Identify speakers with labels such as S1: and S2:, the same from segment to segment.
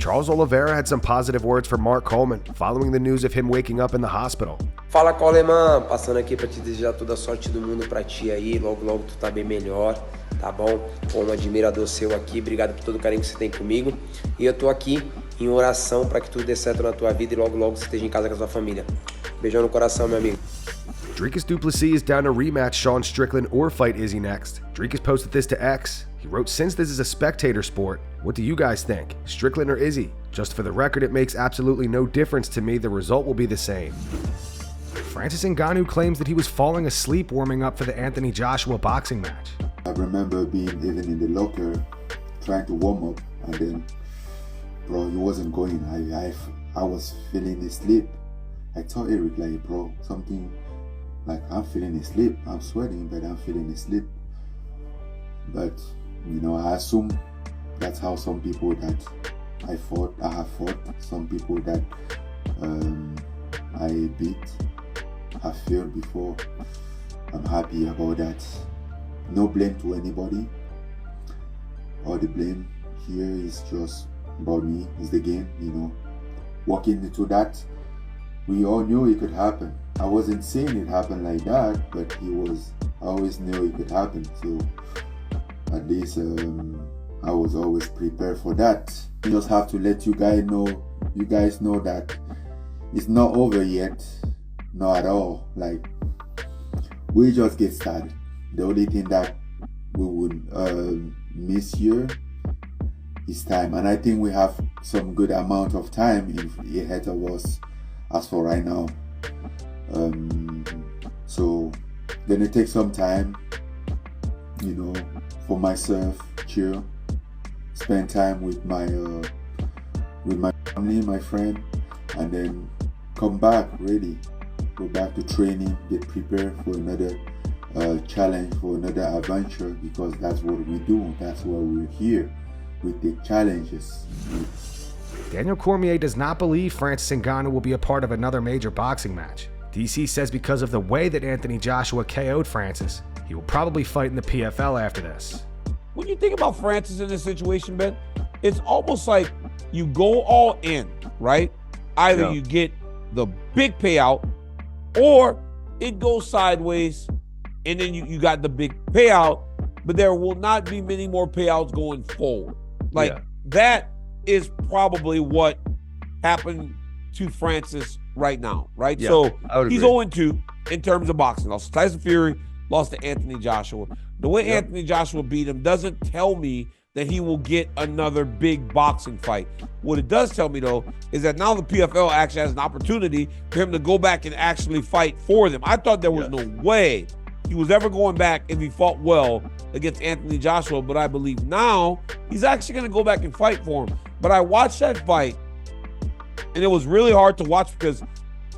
S1: Charles Oliveira had some positive words for Mark Coleman following the news of him waking up in the hospital.
S2: Fala, Coleman, passando aqui para te desejar toda a sorte do mundo para ti aí, logo tu tá bem melhor, tá bom? Como admirador seu aqui, obrigado por todo o carinho que você tem comigo. E eu tô aqui em oração para que tudo dê certo na tua vida e logo você esteja em casa com a sua família. Beijão no coração, meu amigo.
S1: Dricus Du Plessis is down to rematch Sean Strickland or fight Izzy next. Dricus posted this to X. He wrote, "Since this is a spectator sport, what do you guys think? Strickland or Izzy? Just for the record, it makes absolutely no difference to me. The result will be the same." Francis Ngannou claims that he was falling asleep warming up for the Anthony Joshua boxing match.
S3: I remember being even in the locker trying to warm up, and then, bro, he wasn't going. I was feeling asleep. I told Eric, like, bro, something like I'm feeling asleep. I'm sweating, but I'm feeling asleep. But you know, I assume that's how some people that I have fought, some people that I beat, have failed before. I'm happy about that. No blame to anybody. All the blame here is just about me. It's the game, you know. Walking into that, we all knew it could happen. I wasn't saying it happened like that, but I always knew it could happen. So at least I was always prepared for that. I just have to let you guys know that it's not over yet. Not at all. Like, we just get started. The only thing that we would miss here is time, and I think we have some good amount of time ahead of us as for right now. So gonna take some time, you know, for myself, chill, spend time with my family, my friend, and then come back ready, go back to training, get prepared for another challenge, for another adventure, because that's what we do. That's why we're here. We take challenges.
S1: Daniel Cormier does not believe Francis Ngannou will be a part of another major boxing match. DC says because of the way that Anthony Joshua KO'd Francis, he will probably fight in the PFL after this.
S4: When you think about Francis in this situation, Ben, it's almost like you go all in, right? Either you get the big payout or it goes sideways and then you got the big payout, but there will not be many more payouts going forward. That is probably what happened to Francis right now, right?
S5: Yeah,
S4: so
S5: agree.
S4: he's 0-2 in terms of boxing. Lost to Tyson Fury, lost to Anthony Joshua. The way Anthony Joshua beat him doesn't tell me that he will get another big boxing fight. What it does tell me, though, is that now the PFL actually has an opportunity for him to go back and actually fight for them. I thought there was no way he was ever going back if he fought well against Anthony Joshua, but I believe now he's actually going to go back and fight for him. But I watched that fight, and it was really hard to watch because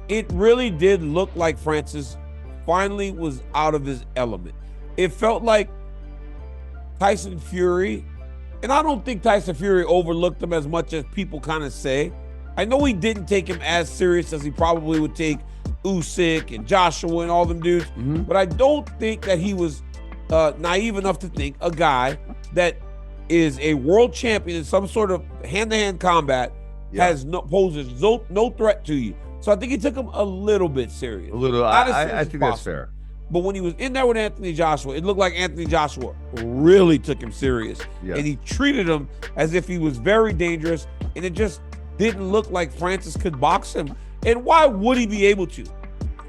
S4: it really did look like Francis finally was out of his element. It felt like Tyson Fury, and I don't think Tyson Fury overlooked him as much as people kind of say. I know he didn't take him as serious as he probably would take Usyk and Joshua and all them dudes, but I don't think that he was naive enough to think a guy that is a world champion in some sort of hand-to-hand combat poses no threat to you. So I think he took him a little bit serious.
S5: A little, I think that's fair.
S4: But when he was in there with Anthony Joshua, it looked like Anthony Joshua really took him serious.
S5: Yeah.
S4: And he treated him as if he was very dangerous, and it just didn't look like Francis could box him. And why would he be able to? He's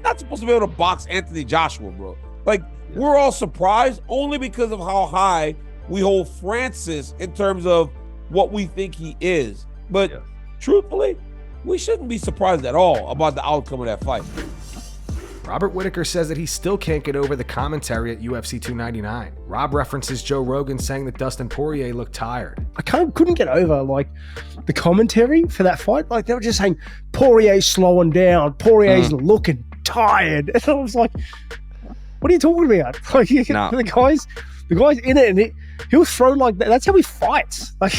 S4: not supposed to be able to box Anthony Joshua, bro. Like, we're all surprised only because of how high we hold Francis in terms of what we think he is. But truthfully, we shouldn't be surprised at all about the outcome of that fight.
S1: Robert Whittaker says that he still can't get over the commentary at UFC 299. Rob references Joe Rogan saying that Dustin Poirier looked tired.
S6: I couldn't get over, like, the commentary for that fight. Like, they were just saying, Poirier's slowing down, Poirier's looking tired. And I was like, what are you talking about? Like, the guy's in it, and he'll throw like that. That's how he fights. Like,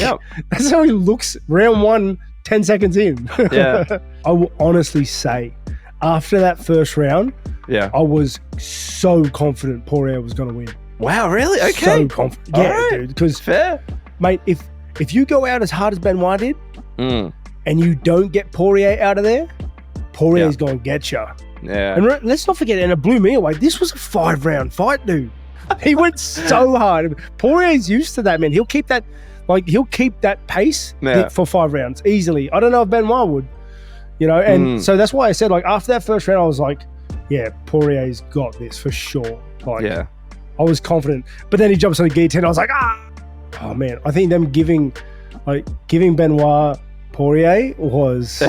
S6: that's how he looks round 1, 10 seconds in. I will honestly say, after that first round, I was so confident Poirier was going to win.
S5: Wow, really? Okay.
S6: So confident. Yeah, dude. Because,
S5: fair.
S6: Mate, if if you go out as hard as Benoit did, and you don't get Poirier out of there, Poirier's going to get you.
S5: Yeah.
S6: And let's not forget, and it blew me away, this was a 5-round fight, dude. He went so hard. Poirier's used to that, man. He'll keep that pace for 5 rounds easily. I don't know if Benoit would, and so that's why I said, like, after that first round, I was like, yeah, Poirier's got this for sure. Like, I was confident. But then he jumps on the guillotine. I was like, oh man, I think them giving Benoit Poirier was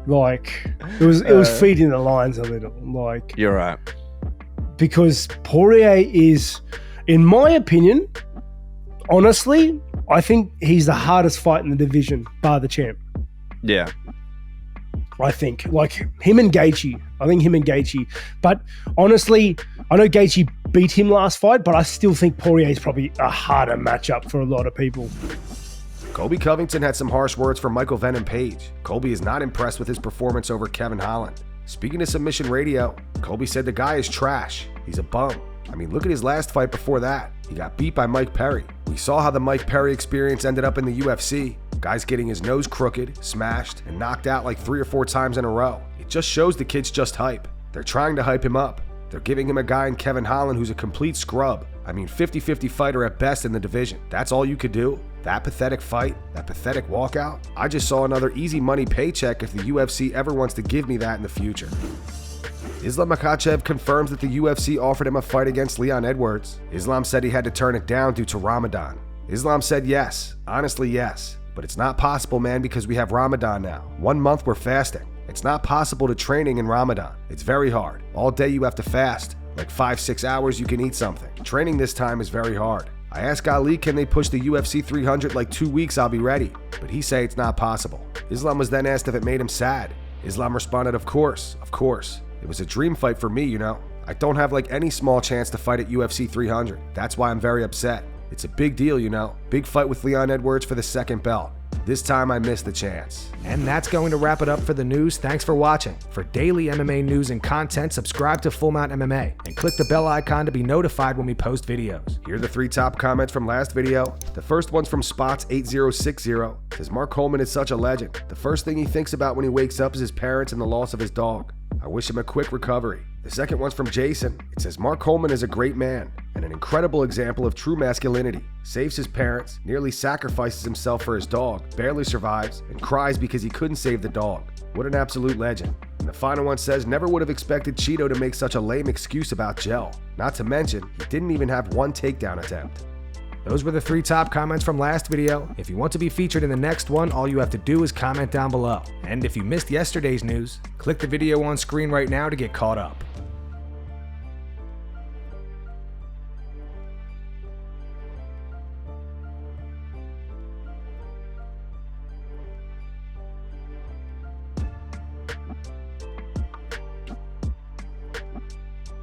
S6: like, it was feeding the lines a little. Like,
S5: you're right.
S6: Because Poirier is, in my opinion, honestly, I think he's the hardest fight in the division, bar the champ.
S5: Yeah.
S6: I think. Like, him and Gaethje. But honestly, I know Gaethje beat him last fight, but I still think Poirier is probably a harder matchup for a lot of people.
S1: Colby Covington had some harsh words for Michael Venom Page. Colby is not impressed with his performance over Kevin Holland. Speaking to Submission Radio, Colby said the guy is trash. He's a bum. I mean, look at his last fight before that. He got beat by Mike Perry. We saw how the Mike Perry experience ended up in the UFC. Guy's getting his nose crooked, smashed, and knocked out like 3 or 4 times in a row. It just shows the kid's just hype. They're trying to hype him up. They're giving him a guy in Kevin Holland who's a complete scrub. I mean, 50-50 fighter at best in the division. That's all you could do? That pathetic fight? That pathetic walkout? I just saw another easy money paycheck if the UFC ever wants to give me that in the future. Islam Makhachev confirms that the UFC offered him a fight against Leon Edwards. Islam said he had to turn it down due to Ramadan. Islam said yes, honestly yes. But it's not possible, man, because we have Ramadan now. 1 month we're fasting. It's not possible to training in Ramadan. It's very hard. All day you have to fast. Like 5-6 hours you can eat something. Training this time is very hard. I asked Ali, can they push the UFC 300 like 2 weeks, I'll be ready. But he say it's not possible. Islam was then asked if it made him sad. Islam responded, of course. It was a dream fight for me, I don't have like any small chance to fight at UFC 300. That's why I'm very upset. It's a big deal, Big fight with Leon Edwards for the second belt. This time I missed the chance.
S7: And that's going to wrap it up for the news. Thanks for watching. For daily MMA news and content, subscribe to Full Mount MMA and click the bell icon to be notified when we post videos.
S1: Here are the 3 top comments from last video. The first one's from Spots8060. Says Mark Coleman is such a legend. The first thing he thinks about when he wakes up is his parents and the loss of his dog. I wish him a quick recovery. The second one's from Jason. It says Mark Coleman is a great man and an incredible example of true masculinity. Saves his parents, nearly sacrifices himself for his dog, barely survives, and cries because he couldn't save the dog. What an absolute legend. And the final one says, never would have expected Cheeto to make such a lame excuse about gel. Not to mention, he didn't even have 1 takedown attempt.
S7: Those were the 3 top comments from last video. If you want to be featured in the next one, all you have to do is comment down below. And if you missed yesterday's news, click the video on screen right now to get caught up.